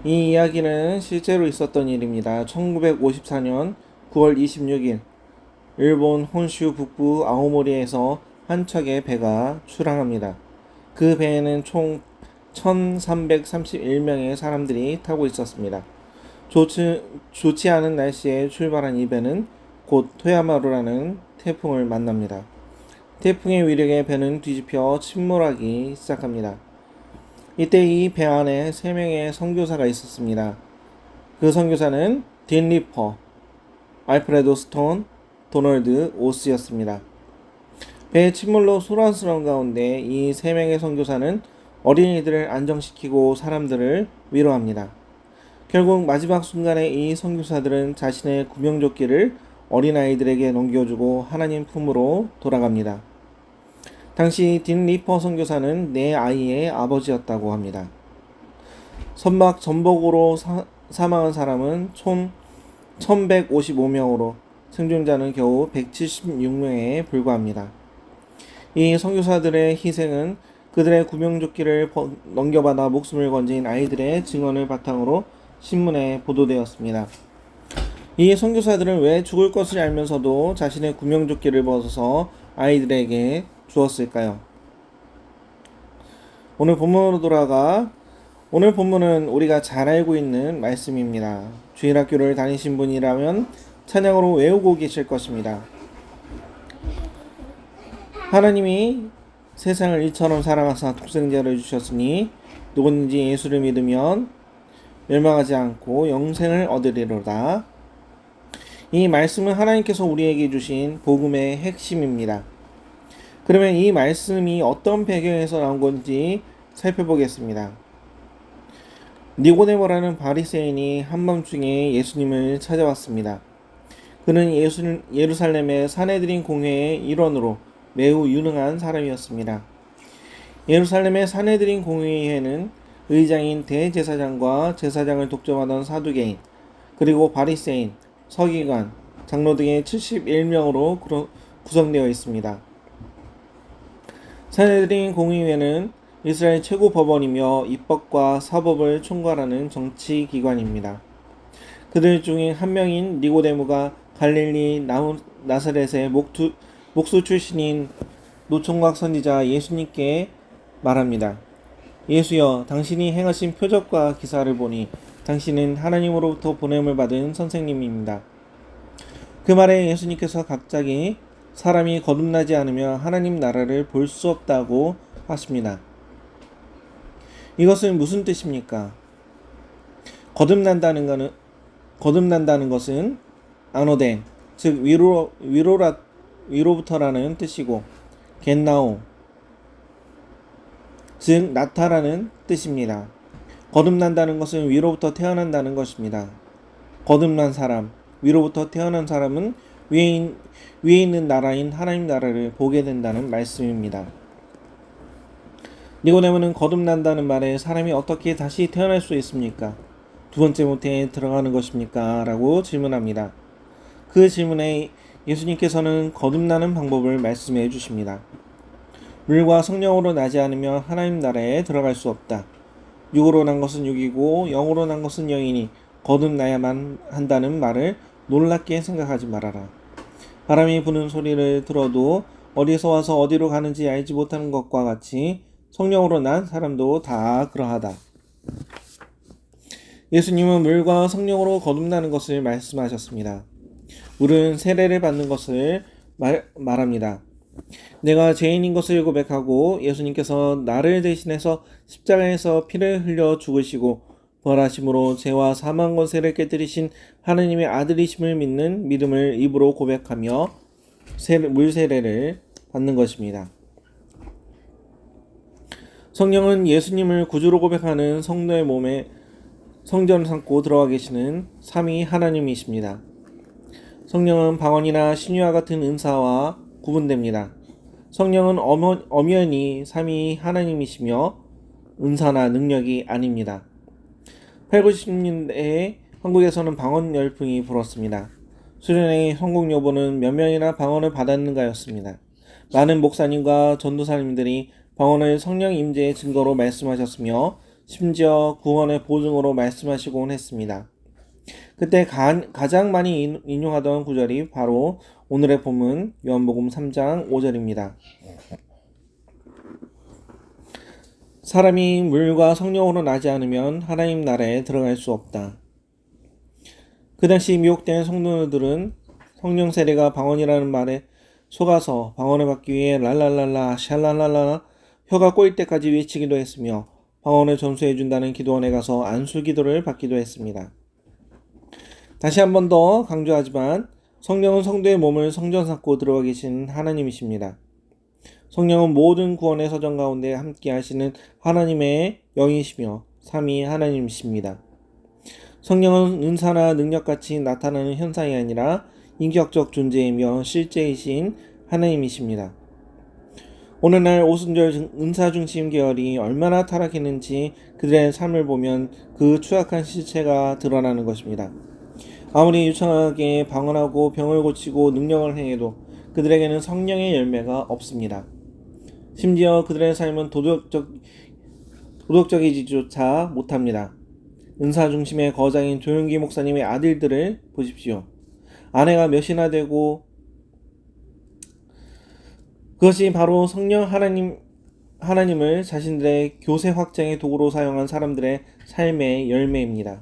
이 이야기는 실제로 있었던 일입니다. 1954년 9월 26일 일본 혼슈 북부 아오모리에서 한 척의 배가 출항합니다. 그 배에는 총 1331명의 사람들이 타고 있었습니다. 좋지 않은 날씨에 출발한 이 배는 곧 토야마루라는 태풍을 만납니다. 태풍의 위력에 배는 뒤집혀 침몰하기 시작합니다. 이때 이 배 안에 3명의 선교사가 있었습니다. 그 선교사는 딘 리퍼, 알프레도 스톤, 도널드 오스였습니다. 배의 침몰로 소란스러운 가운데 이 3명의 선교사는 어린이들을 안정시키고 사람들을 위로합니다. 결국 마지막 순간에 이 선교사들은 자신의 구명조끼를 어린아이들에게 넘겨주고 하나님 품으로 돌아갑니다. 당시 딘 리퍼 선교사는 4아이의 아버지였다고 합니다. 선박 전복으로 사망한 사람은 총 1155명으로 생존자는 겨우 176명에 불과합니다. 이 선교사들의 희생은 그들의 구명조끼를 넘겨받아 목숨을 건진 아이들의 증언을 바탕으로 신문에 보도되었습니다. 이 선교사들은 왜 죽을 것을 알면서도 자신의 구명조끼를 벗어서 아이들에게 주었을까요? 오늘 본문으로 돌아가 오늘 본문은 우리가 잘 알고 있는 말씀입니다. 주일학교를 다니신 분이라면 찬양으로 외우고 계실 것입니다. 하나님이 세상을 이처럼 사랑하사 독생자를 주셨으니 누구든지 예수를 믿으면 멸망하지 않고 영생을 얻으리로다. 이 말씀은 하나님께서 우리에게 주신 복음의 핵심입니다. 그러면 이 말씀이 어떤 배경에서 나온 건지 살펴보겠습니다. 니고데모라는 바리새인이 한밤중에 예수님을 찾아왔습니다. 그는 예루살렘의 사내들인 공회의 일원으로 매우 유능한 사람이었습니다. 예루살렘의 사내들인 공회에는 의장인 대제사장과 제사장을 독점하던 사두개인, 그리고 바리새인, 서기관, 장로 등의 71명으로 구성되어 있습니다. 사내들인 공의회는 이스라엘 최고 법원이며 입법과 사법을 총괄하는 정치기관입니다. 그들 중에 한 명인 니고데모가 갈릴리 나사렛의 목수 출신인 노총각 선지자 예수님께 말합니다. 예수여, 당신이 행하신 표적과 기사를 보니 당신은 하나님으로부터 보냄을 받은 선생님입니다. 그 말에 예수님께서 갑자기 사람이 거듭나지 않으면 하나님 나라를 볼 수 없다고 하십니다. 이것은 무슨 뜻입니까? 거듭난다는 것은 아노덴, 즉 위로부터라는 뜻이고, 겟나오, 즉 나타라는 뜻입니다. 거듭난다는 것은 위로부터 태어난다는 것입니다. 거듭난 사람, 위로부터 태어난 사람은 위에 있는 나라인 하나님 나라를 보게 된다는 말씀입니다. 니고데모는 거듭난다는 말에 사람이 어떻게 다시 태어날 수 있습니까? 두 번째 모태에 들어가는 것입니까? 라고 질문합니다. 그 질문에 예수님께서는 거듭나는 방법을 말씀해 주십니다. 물과 성령으로 나지 않으면 하나님 나라에 들어갈 수 없다. 육으로 난 것은 육이고 영으로 난 것은 영이니 거듭나야만 한다는 말을 놀랍게 생각하지 말아라. 바람이 부는 소리를 들어도 어디서 와서 어디로 가는지 알지 못하는 것과 같이 성령으로 난 사람도 다 그러하다. 예수님은 물과 성령으로 거듭나는 것을 말씀하셨습니다. 물은 세례를 받는 것을 말합니다. 내가 죄인인 것을 고백하고 예수님께서 나를 대신해서 십자가에서 피를 흘려 죽으시고 부활하심으로 죄와 사망 권세를 깨뜨리신 하나님의 아들이심을 믿는 믿음을 입으로 고백하며 물세례를 받는 것입니다. 성령은 예수님을 구주로 고백하는 성도의 몸에 성전을 삼고 들어가 계시는 삼위 하나님이십니다. 성령은 방언이나 신유와 같은 은사와 구분됩니다. 성령은 엄연히 삼위 하나님이시며 은사나 능력이 아닙니다. 8, 90년대에 한국에서는 방언 열풍이 불었습니다. 수련회의 성공 여부는 몇 명이나 방언을 받았는가였습니다. 많은 목사님과 전도사님들이 방언을 성령 임재의 증거로 말씀하셨으며 심지어 구원의 보증으로 말씀하시곤 했습니다. 그때 가장 많이 인용하던 구절이 바로 오늘의 본문 요한복음 3장 5절입니다. 사람이 물과 성령으로 나지 않으면 하나님 나라에 들어갈 수 없다. 그 당시 미혹된 성도들은 성령 세례가 방언이라는 말에 속아서 방언을 받기 위해 랄랄랄라 샬랄랄라 혀가 꼬일 때까지 외치기도 했으며 방언을 전수해 준다는 기도원에 가서 안수 기도를 받기도 했습니다. 다시 한 번 더 강조하지만 성령은 성도의 몸을 성전 삼고 들어와 계신 하나님이십니다. 성령은 모든 구원의 서정 가운데 함께 하시는 하나님의 영이시며 삼위 하나님이십니다. 성령은 은사나 능력같이 나타나는 현상이 아니라 인격적 존재이며 실제이신 하나님이십니다. 오늘날 오순절 은사중심 계열이 얼마나 타락했는지 그들의 삶을 보면 그 추악한 실체가 드러나는 것입니다. 아무리 유창하게 방언하고 병을 고치고 능력을 행해도 그들에게는 성령의 열매가 없습니다. 심지어 그들의 삶은 도덕적이지조차 못합니다. 은사 중심의 거장인 조용기 목사님의 아들들을 보십시오. 아내가 몇이나 되고 그것이 바로 성령 하나님을 자신들의 교세 확장의 도구로 사용한 사람들의 삶의 열매입니다.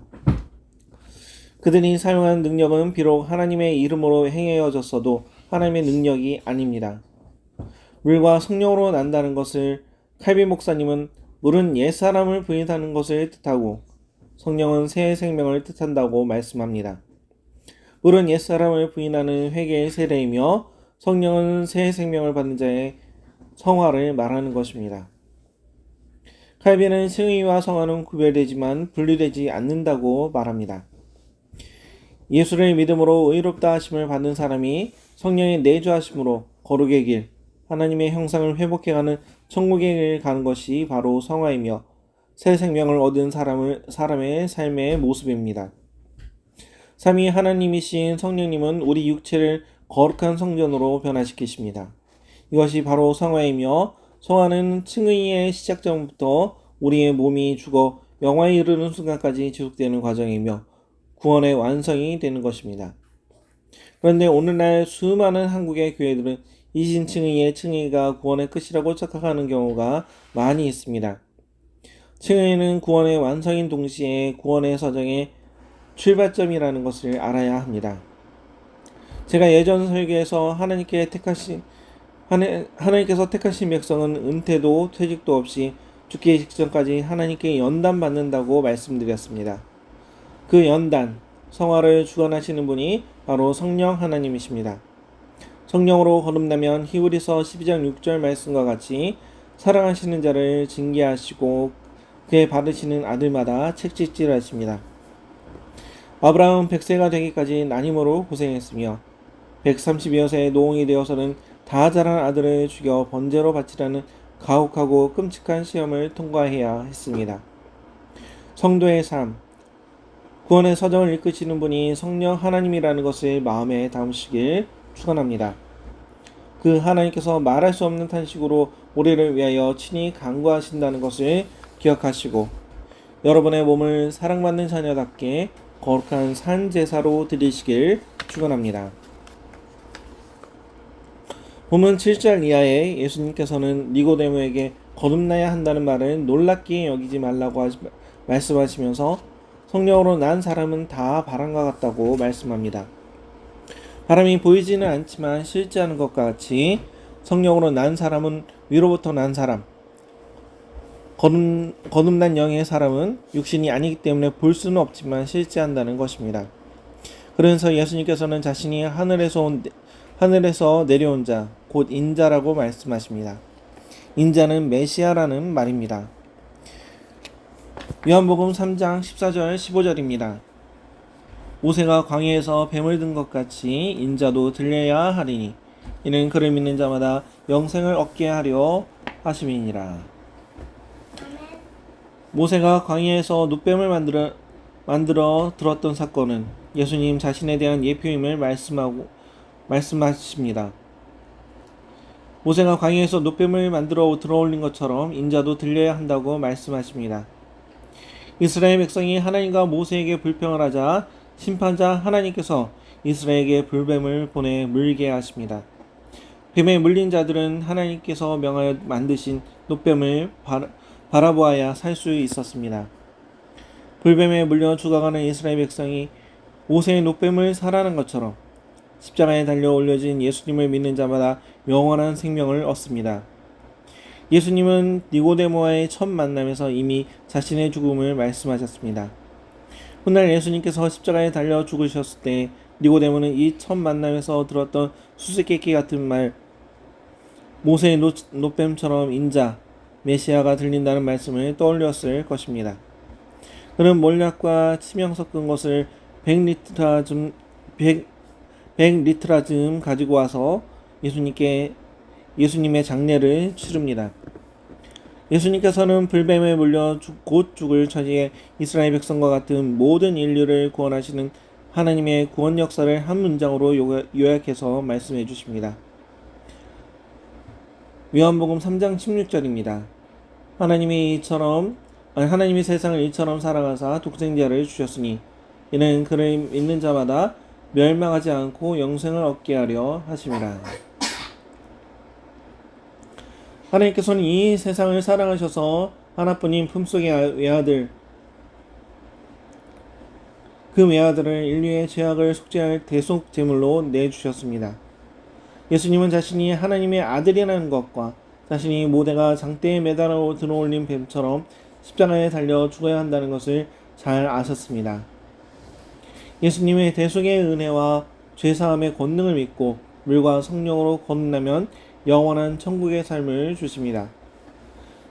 그들이 사용한 능력은 비록 하나님의 이름으로 행해졌어도 하나님의 능력이 아닙니다. 물과 성령으로 난다는 것을 칼빈 목사님은 물은 옛사람을 부인하는 것을 뜻하고 성령은 새 생명을 뜻한다고 말씀합니다. 물은 옛사람을 부인하는 회개의 세례이며 성령은 새 생명을 받는 자의 성화를 말하는 것입니다. 칼빈은 승의와 성화는 구별되지만 분리되지 않는다고 말합니다. 예수를 믿음으로 의롭다 하심을 받는 사람이 성령의 내주하심으로 거룩의 길, 하나님의 형상을 회복해가는 천국의 길 가는 것이 바로 성화이며 새 생명을 얻은 사람의 삶의 모습입니다. 삼위 하나님이신 성령님은 우리 육체를 거룩한 성전으로 변화시키십니다. 이것이 바로 성화이며 성화는 칭의의 시작점부터 우리의 몸이 죽어 영화에 이르는 순간까지 지속되는 과정이며 구원의 완성이 되는 것입니다. 그런데 오늘날 수많은 한국의 교회들은 이신칭의의 칭의가 구원의 끝이라고 착각하는 경우가 많이 있습니다. 칭의는 구원의 완성인 동시에 구원의 서정의 출발점이라는 것을 알아야 합니다. 제가 예전 설교에서 하나님께서 택하신 백성은 은퇴도 퇴직도 없이 죽기 직전까지 하나님께 연단받는다고 말씀드렸습니다. 그 연단, 성화를 주관하시는 분이 바로 성령 하나님이십니다. 성령으로 거듭나면 히브리서 12장 6절 말씀과 같이 사랑하시는 자를 징계하시고 그의 받으시는 아들마다 책찍질하십니다. 아브라함은 100세가 되기까지 난임으로 고생했으며 130여 세의 노홍이 되어서는 다 자란 아들을 죽여 번제로 바치라는 가혹하고 끔찍한 시험을 통과해야 했습니다. 성도의 삶, 구원의 서정을 이끄시는 분이 성령 하나님이라는 것을 마음에 담으시길 축원합니다. 그 하나님께서 말할 수 없는 탄식으로 우리를 위하여 친히 간구하신다는 것을 기억하시고 여러분의 몸을 사랑받는 자녀답게 거룩한 산 제사로 드리시길 축원합니다. 본문 7절 이하에 예수님께서는 니고데모에게 거듭나야 한다는 말을 놀랍게 여기지 말라고 말씀하시면서 성령으로 난 사람은 다 바람과 같다고 말씀합니다. 바람이 보이지는 않지만 실제하는 것과 같이 성령으로 난 사람은 위로부터 난 사람, 거듭난 영의 사람은 육신이 아니기 때문에 볼 수는 없지만 실제한다는 것입니다. 그래서 예수님께서는 자신이 하늘에서 내려온 자, 곧 인자라고 말씀하십니다. 인자는 메시아라는 말입니다. 요한복음 3장 14절 15절입니다. 모세가 광야에서 뱀을 든 것 같이 인자도 들려야 하리니 이는 그를 믿는 자마다 영생을 얻게 하려 하심이니라. 모세가 광야에서 눕뱀을 만들어 들었던 사건은 예수님 자신에 대한 예표임을 말씀하십니다. 모세가 광야에서 눕뱀을 만들어 들어올린 것처럼 인자도 들려야 한다고 말씀하십니다. 이스라엘 백성이 하나님과 모세에게 불평을 하자 심판자 하나님께서 이스라엘에게 불뱀을 보내 물게 하십니다. 뱀에 물린 자들은 하나님께서 명하여 만드신 놋뱀을 바라보아야 살 수 있었습니다. 불뱀에 물려 죽어가는 이스라엘 백성이 모세의 놋뱀을 사라는 것처럼 십자가에 달려 올려진 예수님을 믿는 자마다 영원한 생명을 얻습니다. 예수님은 니고데모와의 첫 만남에서 이미 자신의 죽음을 말씀하셨습니다. 훗날 예수님께서 십자가에 달려 죽으셨을 때 니고데모는 이 첫 만남에서 들었던 수수께끼 같은 말, 모세의 놋뱀처럼 인자, 메시아가 들린다는 말씀을 떠올렸을 것입니다. 그는 몰약과 치명 섞은 것을 100리트라즘 가지고 와서 예수님의 장례를 치릅니다. 예수님께서는 불뱀에 물려 곧 죽을 처지에 이스라엘 백성과 같은 모든 인류를 구원하시는 하나님의 구원 역사를 한 문장으로 요약해서 말씀해 주십니다. 요한복음 3장 16절입니다. 하나님이 세상을 이처럼 사랑하사 독생자를 주셨으니 이는 그를 믿는 자마다 멸망하지 않고 영생을 얻게 하려 하심이라. 하나님께서는 이 세상을 사랑하셔서 하나뿐인 품속의 외아들, 그 외아들을 인류의 죄악을 속죄할 대속 제물로 내주셨습니다. 예수님은 자신이 하나님의 아들이라는 것과 자신이 모대가 장대에 매달아 들어올린 뱀처럼 십자가에 달려 죽어야 한다는 것을 잘 아셨습니다. 예수님의 대속의 은혜와 죄사함의 권능을 믿고 물과 성령으로 거듭나면 영원한 천국의 삶을 주십니다.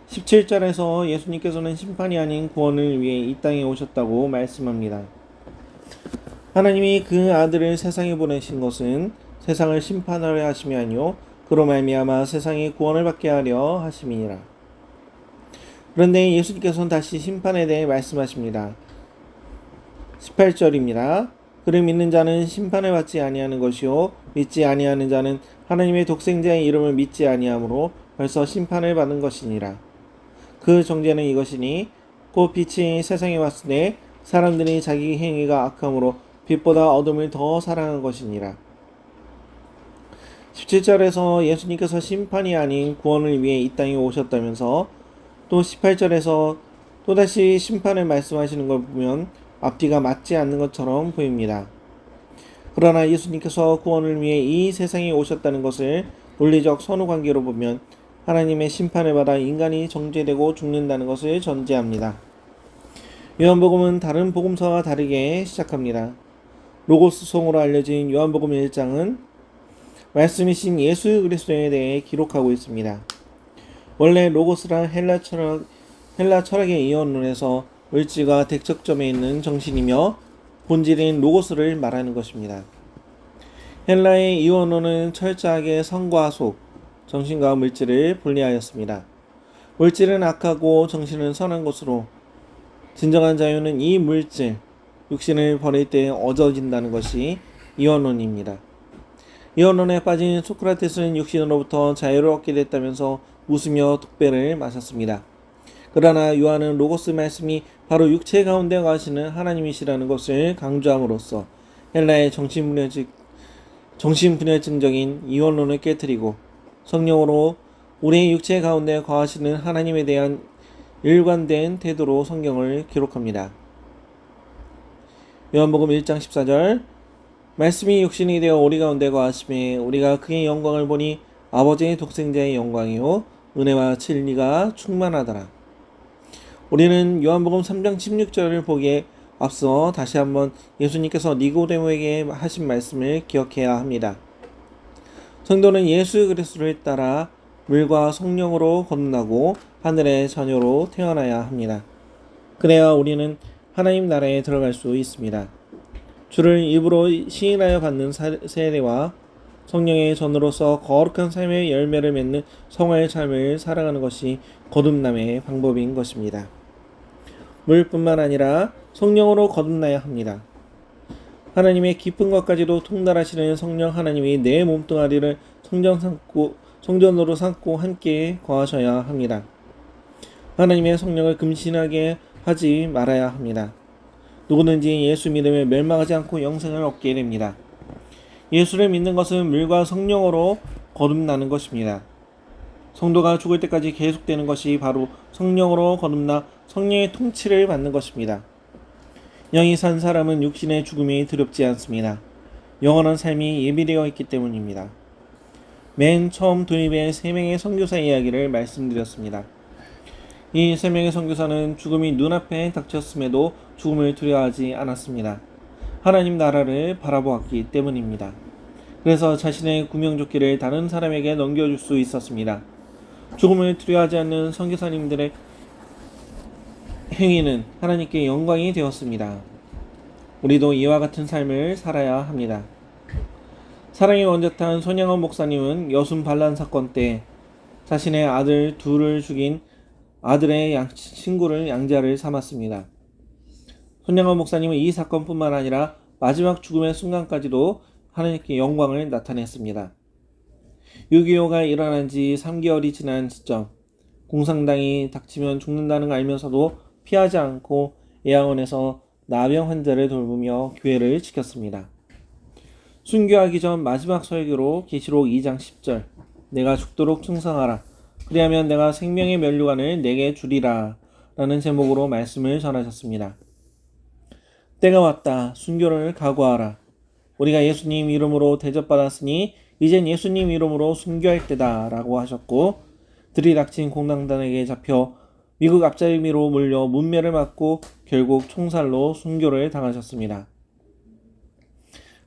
17절에서 예수님께서는 심판이 아닌 구원을 위해 이 땅에 오셨다고 말씀합니다. 하나님이 그 아들을 세상에 보내신 것은 세상을 심판하려 하심이 아니요 그로 말미암아 세상이 구원을 받게 하려 하심이니라. 그런데 예수님께서는 다시 심판에 대해 말씀하십니다. 18절입니다. 그를 믿는 자는 심판을 받지 아니하는 것이요 믿지 아니하는 자는 하나님의 독생자의 이름을 믿지 아니하므로 벌써 심판을 받은 것이니라. 그 정죄는 이것이니 곧 빛이 세상에 왔을 때 사람들이 자기 행위가 악함으로 빛보다 어둠을 더 사랑한 것이니라. 17절에서 예수님께서 심판이 아닌 구원을 위해 이 땅에 오셨다면서 또 18절에서 또다시 심판을 말씀하시는 걸 보면 앞뒤가 맞지 않는 것처럼 보입니다. 그러나 예수님께서 구원을 위해 이 세상에 오셨다는 것을 논리적 선후관계로 보면 하나님의 심판을 받아 인간이 정죄되고 죽는다는 것을 전제합니다. 요한복음은 다른 복음서와 다르게 시작합니다. 로고스송으로 알려진 요한복음 1장은 말씀이신 예수 그리스도에 대해 기록하고 있습니다. 원래 로고스란 헬라 철학의 이원론에서 물질과 대척점에 있는 정신이며 본질인 로고스를 말하는 것입니다. 헬라의 이원론은 철저하게 성과 속, 정신과 물질을 분리하였습니다. 물질은 악하고 정신은 선한 것으로 진정한 자유는 이 물질, 육신을 버릴 때 얻어진다는 것이 이원론입니다. 이원론에 빠진 소크라테스는 육신으로부터 자유를 얻게 됐다면서 웃으며 독배를 마셨습니다. 그러나 요한은 로고스 말씀이 바로 육체 가운데 거하시는 하나님이시라는 것을 강조함으로써 헬라의 정신분열증적인 이원론을 깨뜨리고 성령으로 우리의 육체 가운데 거하시는 하나님에 대한 일관된 태도로 성경을 기록합니다. 요한복음 1장 14절 말씀이 육신이 되어 우리 가운데 거하심에 우리가 그의 영광을 보니 아버지의 독생자의 영광이요 은혜와 진리가 충만하더라. 우리는 요한복음 3장 16절을 보기에 앞서 다시 한번 예수님께서 니고데모에게 하신 말씀을 기억해야 합니다. 성도는 예수 그리스도를 따라 물과 성령으로 거듭나고 하늘의 자녀로 태어나야 합니다. 그래야 우리는 하나님 나라에 들어갈 수 있습니다. 주를 입으로 시인하여 받는 세례와 성령의 전으로서 거룩한 삶의 열매를 맺는 성화의 삶을 살아가는 것이 거듭남의 방법인 것입니다. 물뿐만 아니라 성령으로 거듭나야 합니다. 하나님의 깊은 것까지도 통달하시는 성령 하나님이 내 몸뚱아리를 성전으로 삼고 함께 거하셔야 합니다. 하나님의 성령을 금신하게 하지 말아야 합니다. 누구든지 예수 믿음에 멸망하지 않고 영생을 얻게 됩니다. 예수를 믿는 것은 물과 성령으로 거듭나는 것입니다. 성도가 죽을 때까지 계속되는 것이 바로 성령으로 거듭나 성령의 통치를 받는 것입니다. 영이 산 사람은 육신의 죽음이 두렵지 않습니다. 영원한 삶이 예비되어 있기 때문입니다. 맨 처음 도입의 3명의 선교사 이야기를 말씀드렸습니다. 이 3명의 선교사는 죽음이 눈앞에 닥쳤음에도 죽음을 두려워하지 않았습니다. 하나님 나라를 바라보았기 때문입니다. 그래서 자신의 구명조끼를 다른 사람에게 넘겨줄 수 있었습니다. 죽음을 두려워하지 않는 선교사님들의 행위는 하나님께 영광이 되었습니다. 우리도 이와 같은 삶을 살아야 합니다. 사랑의 원자탄 손양원 목사님은 여순 반란 사건 때 자신의 아들 둘을 죽인 아들의 친구를 양자를 삼았습니다. 손양원 목사님은 이 사건뿐만 아니라 마지막 죽음의 순간까지도 하나님께 영광을 나타냈습니다. 6.25가 일어난 지 3개월이 지난 시점, 공산당이 닥치면 죽는다는 걸 알면서도 피하지 않고 예양원에서 나병 환자를 돌보며 교회를 지켰습니다. 순교하기 전 마지막 설교로 계시록 2장 10절, 내가 죽도록 충성하라. 그리하면 내가 생명의 면류관을 내게 주리라. 라는 제목으로 말씀을 전하셨습니다. 때가 왔다. 순교를 각오하라. 우리가 예수님 이름으로 대접받았으니 이젠 예수님 이름으로 순교할 때다. 라고 하셨고, 들이닥친 공산당에게 잡혀 미국 앞잡이로 몰려 문매를 맞고 결국 총살로 순교를 당하셨습니다.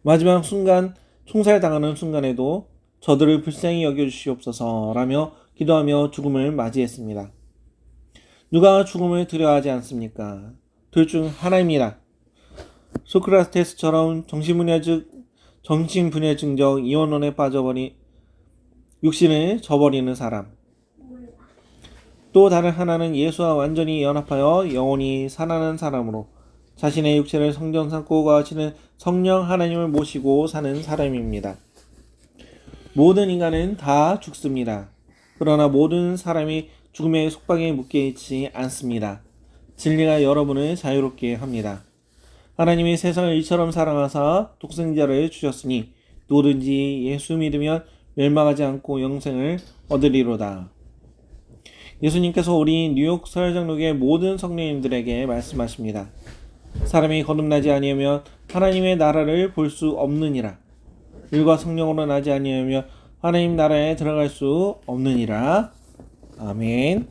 마지막 순간 총살당하는 순간에도 저들을 불쌍히 여겨주시옵소서 라며 기도하며 죽음을 맞이했습니다. 누가 죽음을 두려워하지 않습니까? 둘 중 하나입니다. 소크라테스처럼 정신분열증적 이원론에 빠져버린 육신을 저버리는 사람. 또 다른 하나는 예수와 완전히 연합하여 영원히 살아나는 사람으로 자신의 육체를 성전 삼고 거하시는 성령 하나님을 모시고 사는 사람입니다. 모든 인간은 다 죽습니다. 그러나 모든 사람이 죽음의 속박에 묶여 있지 않습니다. 진리가 여러분을 자유롭게 합니다. 하나님이 세상을 이처럼 사랑하사 독생자를 주셨으니 누구든지 예수 믿으면 멸망하지 않고 영생을 얻으리로다. 예수님께서 우리 뉴욕 서열장로교의 모든 성도님들에게 말씀하십니다. 사람이 거듭나지 아니하면 하나님의 나라를 볼 수 없느니라. 물과 성령으로 나지 아니하면 하나님 나라에 들어갈 수 없느니라. 아멘.